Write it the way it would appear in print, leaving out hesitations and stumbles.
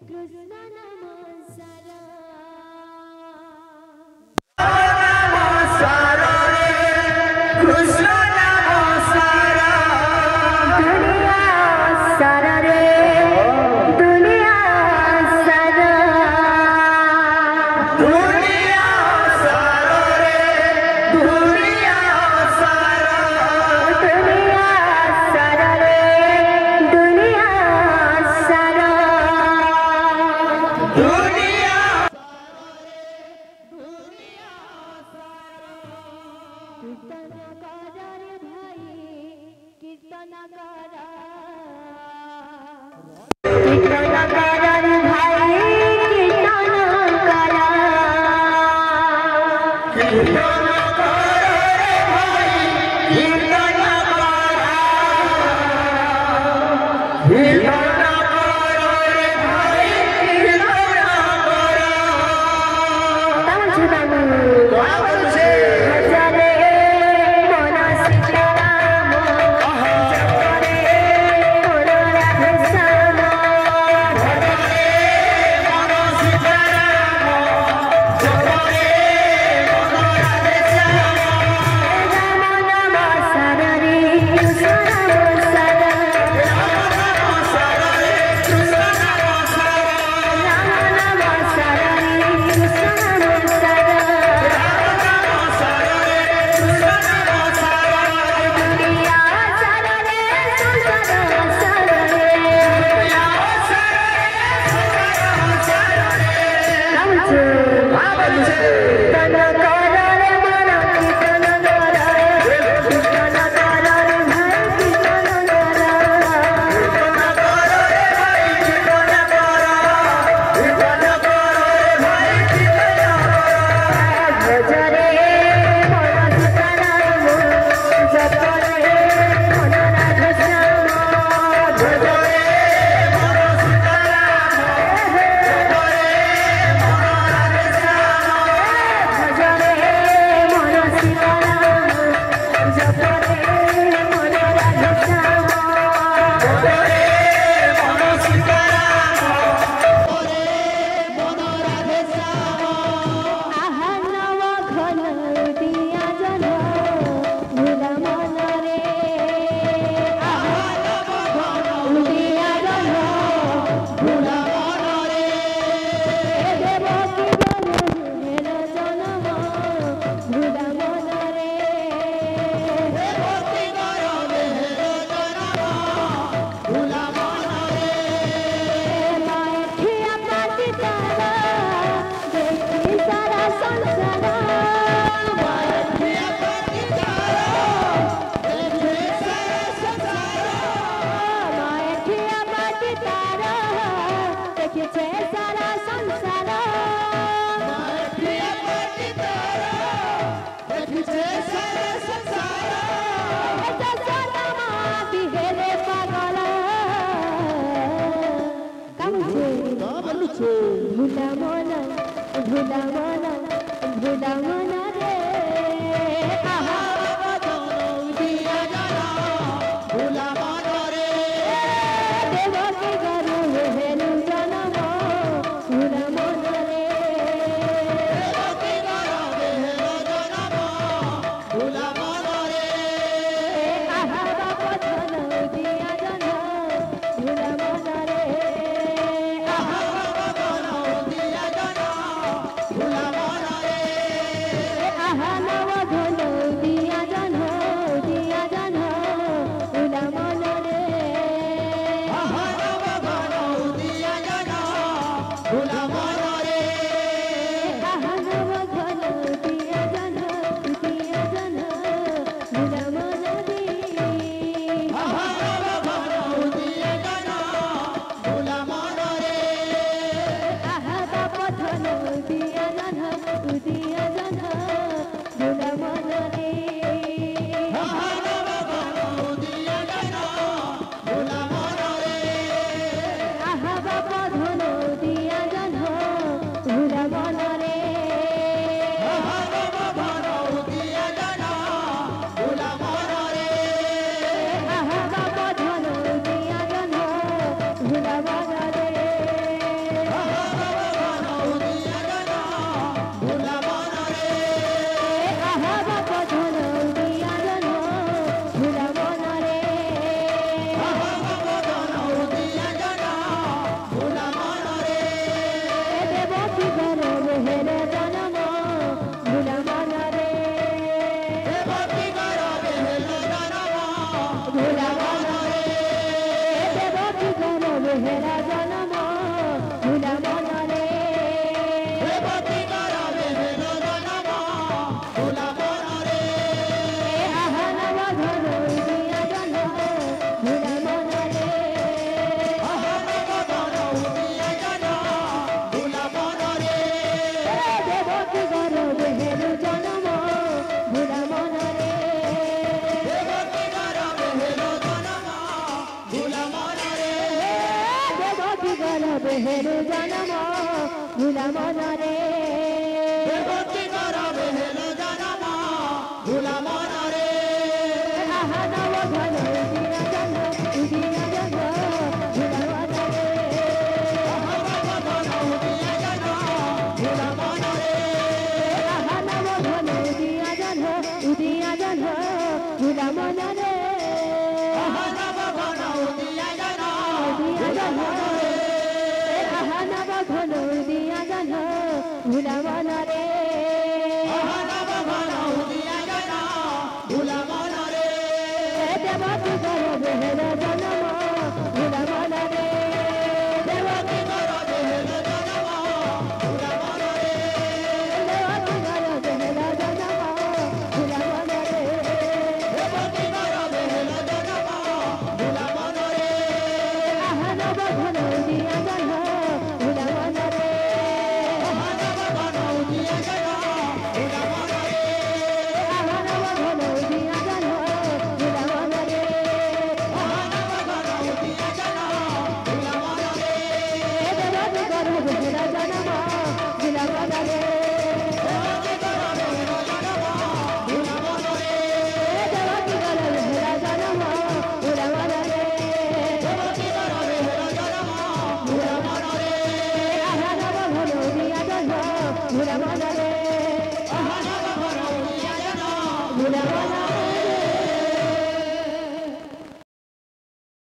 Krishna Namasara Krishna Namasara Duniya Sara re Duniya Sara Duniya Sara re Duniya Sara Duniya Sara re Duniya Sara Duniya Kirtan kara re bhai Kirtan kara Kirtan kara re bhai Kirtan kara Kirtan kara re bhai Kirtan kara Kirtan kara re bhai Kirtan kara Taman chutamu Bangladesh Hajare mona sitaram Japare mona radhasama Rama nama sarare Krishna nama Rama nama sarare Krishna Duniya sarare sansara sarare Tana karare mana kitana karare Kitana karare bhai kitana karare Bhajare mona sitaram Japare mona radhasama Bhajare mona sitaram Japare mona radhasama আহা নব ঘন দিয়া জন ভুলা মনরে আহা নব ঘন দিয়া জন ভুলা মনরে দেবকী গণের জনম ভুলা মনরে দেবকী গণের জনম ভুলা মনরে মায়ের ঠিয়া পাতি তারা দেখি সারা সংসার মায়ের ঠিয়া পাতি তারা দেখি সারা সংসার মায়ের ঠিয়া পাতি তারা দেখেছে সারা সংসার মায়ের ঠিয়া পাতি তারা দেখেছে সারা সংসার এটা সোনামা বিহেলে পাগল কামছে ভুলা মনা ভুলা মনা ভুলা মনা রে আহা দিয়া জানা ভুলা মনা রে দেবকী গরু হেলু জনম ভুলা মনা রে দেবকী গরু হেলু জনম ভুলা মনা রে আহা বাপধন দিয়া জানা ভুলা মনা রে আহা বাপধন দিয়া জানা ভুলা মনা রে ভুলা মনরে দেবকী গর্ভে হেলো জনম ভুলা মনরে আহা নবধন উদিয়া জন্ম ভুলা মনরে আহা নবধন উদিয়া জন্ম ভুলা মনরে দেবকী গর্ভে হেলো জন্ম ভুলা মনরে দেবকী গর্ভে হেলো জনম ভুলা মনরে দেবকী গর্ভে হেলো জন্ম ভুলা মনরে